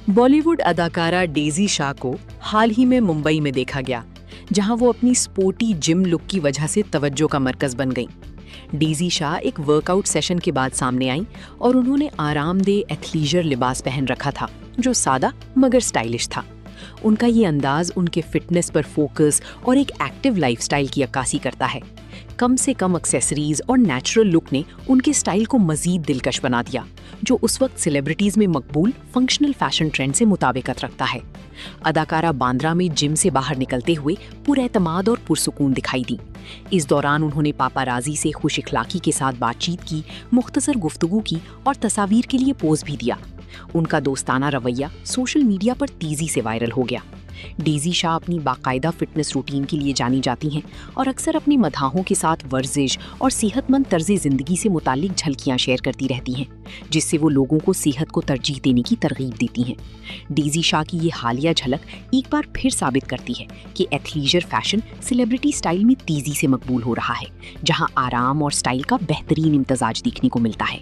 बॉलीवुड अदाकारा डेज़ी शाह को हाल ही में मुंबई में देखा गया, जहां वो अपनी स्पोर्टी जिम लुक की वजह से तवज्जो का मरकज बन गईं। डेज़ी शाह एक वर्कआउट सेशन के बाद सामने आईं और उन्होंने आरामदेह एथलीजर लिबास पहन रखा था, जो सादा मगर स्टाइलिश था। उनका ये अंदाज उनके फिटनेस पर फोकस और एक एक्टिव लाइफस्टाइल की अक्कासी करता है। कम से कम एक्सेसरीज और नेचुरल लुक ने उनके स्टाइल को मजीद दिलकश बना दिया, जो उस वक्त सेलिब्रिटीज में मकबूल फंक्शनल फैशन ट्रेंड से मुताबिकत रखता है। अदाकारा बांद्रा में जिम से बाहर निकलते हुए पुरएतमाद और पुरसुकून दिखाई दी। इस दौरान उन्होंने पापाराजी से खुश इखलाकी के साथ बातचीत की, मुख्तसर गुफ्तगू की और तस्वीर के लिए पोज भी दिया। उनका दोस्ताना रवैया सोशल मीडिया पर तेजी से वायरल हो गया। डेज़ी शाह अपनी बाकायदा फिटनेस रूटीन के लिए जानी जाती हैं और अक्सर अपनी मदाहों के साथ वर्जिश और सेहतमंद तर्ज ज़िंदगी से मुतालिक झलकियां शेयर करती रहती हैं, जिससे वो लोगों को सेहत को तरजीह देने की तरगीब देती हैं। डेज़ी शाह की ये हालिया झलक एक बार फिर साबित करती है कि एथलीजर फैशन सेलिब्रिटी स्टाइल में तेजी से मकबूल हो रहा है, जहां आराम और स्टाइल का बेहतरीन इम्तजाज देखने को मिलता है।